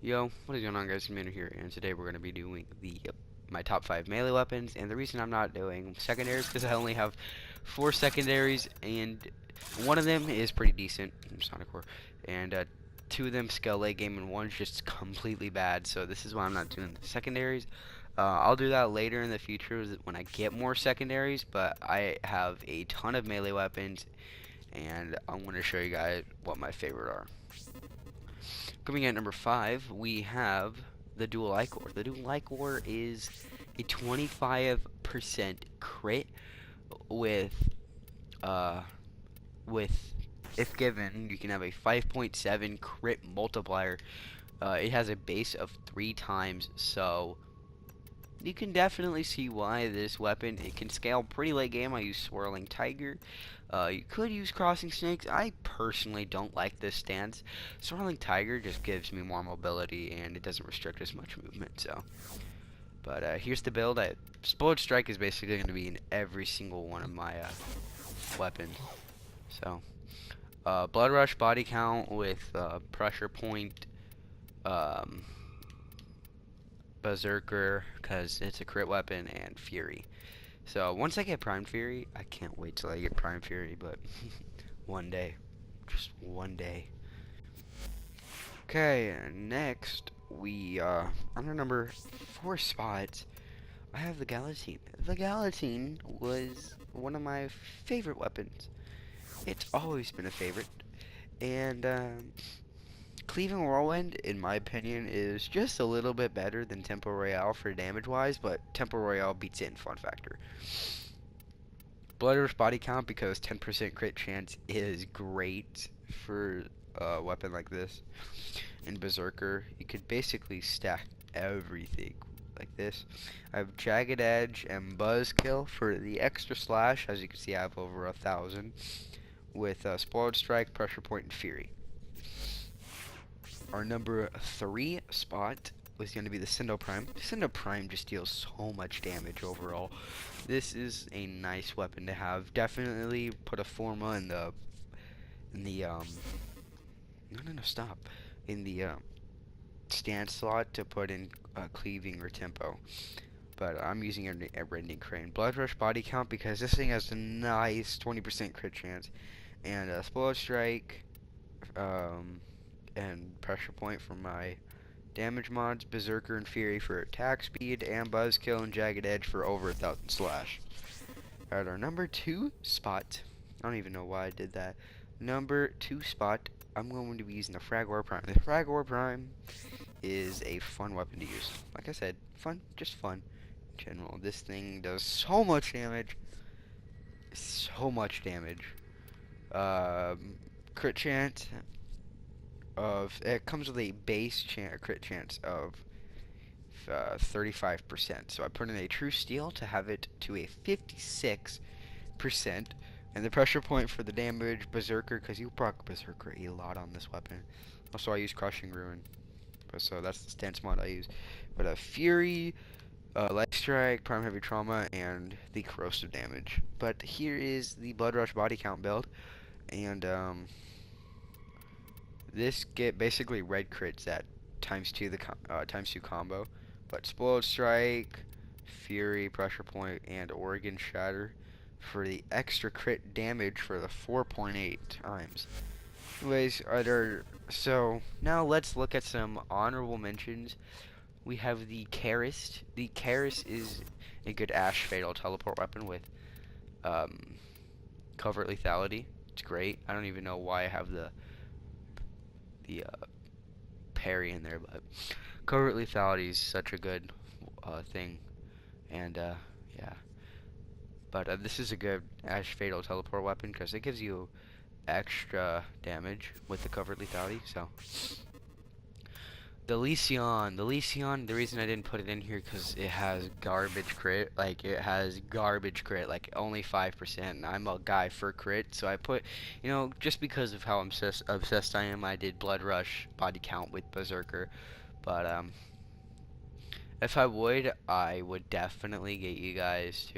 Yo, what is going on, guys? Scindo here, and today we're going to be doing my top 5 melee weapons. And the reason I'm not doing secondaries because I only have 4 secondaries, and one of them is pretty decent, Sonic War, and 2 of them scale late game, and one's just completely bad. So this is why I'm not doing the secondaries. I'll do that later in the future when I get more secondaries, but I have a ton of melee weapons, and I'm going to show you guys what my favorite are. Coming in at number 5, we have the Dual Ichor. The Dual Ichor is a 25% crit with, uh, with, if given, you can have a 5.7 crit multiplier. It has a base of 3 times, so you can definitely see why this weapon, it can scale pretty late game. I use Swirling Tiger. You could use Crossing Snakes. I personally don't like this stance. Swirling Tiger just gives me more mobility and it doesn't restrict as much movement. So, but here's the build. Explode Strike is basically going to be in every single one of my weapons. So, Blood Rush body count with Pressure Point. Berserker, because it's a crit weapon, and Fury. So once I get Prime Fury, I can't wait till I get Prime Fury, but one day. Just one day. Okay, next we under number 4 spot, I have the Galatine. The Galatine was one of my favorite weapons. It's always been a favorite. And Cleaving Whirlwind, in my opinion, is just a little bit better than Tempo Royale for damage-wise, but Tempo Royale beats it in fun factor. Blood Rush body count, because 10% crit chance is great for a weapon like this. In Berserker, you could basically stack everything like this. I have Jagged Edge and Buzzkill for the extra slash. As you can see, I have over 1,000 with Spoiled Strike, Pressure Point, and Fury. Our number 3 spot was going to be the Scindo Prime. Scindo Prime just deals so much damage overall. This is a nice weapon to have. Definitely put a Forma in the stop. In the stance slot to put in cleaving or tempo. But I'm using a Rending Crane. Blood Rush body count, because this thing has a nice 20% crit chance. And Spoiled Strike, and Pressure Point for my damage mods, Berserker and Fury for attack speed, and Buzzkill and Jagged Edge for over 1,000 slash. Alright, our number 2 spot, I don't even know why I did that. Number 2 spot, I'm going to be using the Fragor Prime. The Fragor Prime is a fun weapon to use. Like I said, fun, just fun in general. This thing does so much damage. So much damage. Crit chance of, it comes with a base crit chance of 35%. So I put in a True Steel to have it to a 56%. And the pressure point for the damage, Berserker, because you proc Berserker a lot on this weapon. Also, I use Crushing Ruin. So that's the stance mod I use. But Fury, Light Strike, Prime Heavy Trauma, and the Corrosive Damage. But here is the Blood Rush body count build. And this basically red crits at ×2 the ×2 combo, but Spoiled Strike, Fury, Pressure Point, and Organ Shatter for the extra crit damage for the 4.8 times. Anyways, so now let's look at some honorable mentions. We have the Karist. The Karist is a good Ash Fatal teleport weapon with covert lethality. It's great. I don't even know why I have the parry in there, but covert lethality is such a good thing, and yeah. But this is a good Ash Fatal teleport weapon because it gives you extra damage with the covert lethality. So the Lycion, the reason I didn't put it in here because it has garbage crit. Like, it has garbage crit, like only 5%. And I'm a guy for crit, so I put, just because of how obsessed I am, I did Blood Rush body count with Berserker. But if I would definitely get you guys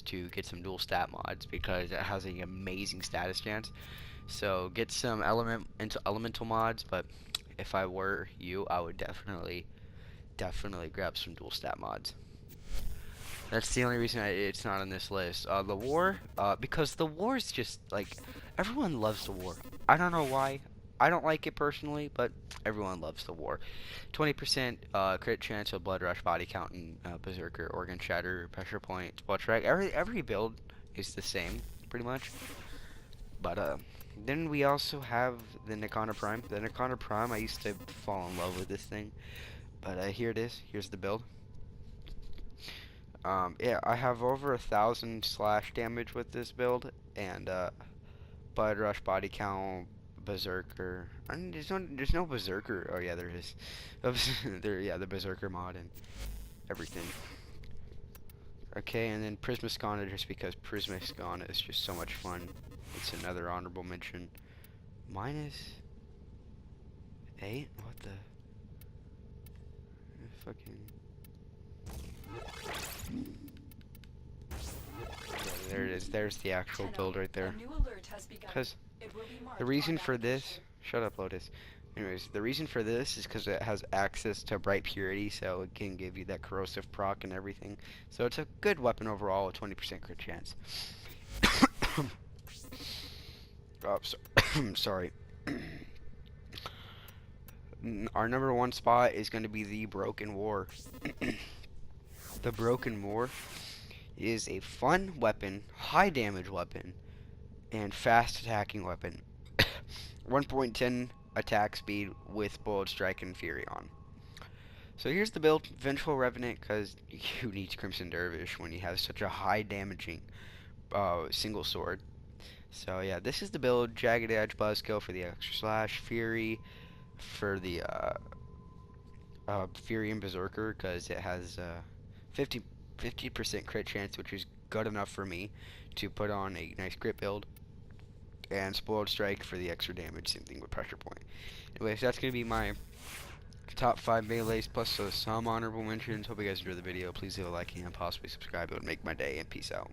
to get some dual stat mods because it has an amazing status chance. So get some elemental mods, but if I were you, I would definitely grab some dual stat mods. That's the only reason it's not on this list. The war, because the war is just like everyone loves the war. I don't know why. I don't like it personally, but everyone loves the war. 20% crit chance of blood rush, body count, and berserker, organ shatter, pressure point, spell strike. Every build is the same, pretty much. But then we also have the Nikana Prime. The Nikana Prime, I used to fall in love with this thing, but here it is. Here's the build. Yeah, I have over 1,000 slash damage with this build, and blood rush, body count, berserker. I mean, there's no berserker. Oh yeah, there is. Yeah, the berserker mod and everything. Okay, and then Prismascana, just because Prismascana is just so much fun. It's another honorable mention. Minus 8? What the? Fucking. Yeah, there it is. There's the actual build right there. Because the reason for this. Shut up, Lotus. Anyways, the reason for this is because it has access to Bright Purity, so it can give you that corrosive proc and everything. So it's a good weapon overall with 20% crit chance. Oh, sorry. Our number one spot is going to be the Broken War. The Broken War is a fun weapon, high damage weapon, and fast attacking weapon. 1.10 attack speed with Bold Strike and Fury on. So here's the build, Vengeful Revenant, because you need Crimson Dervish when you have such a high damaging single sword. So yeah, this is the build, Jagged Edge Buzzkill for the extra slash, Fury for the Fury and Berserker, because it has 50% crit chance, which is good enough for me to put on a nice crit build. And Spoiled Strike for the extra damage, same thing with Pressure Point. Anyways, that's going to be my top 5 melees plus some honorable mentions. Hope you guys enjoyed the video. Please leave a like and possibly subscribe. It would make my day, and peace out.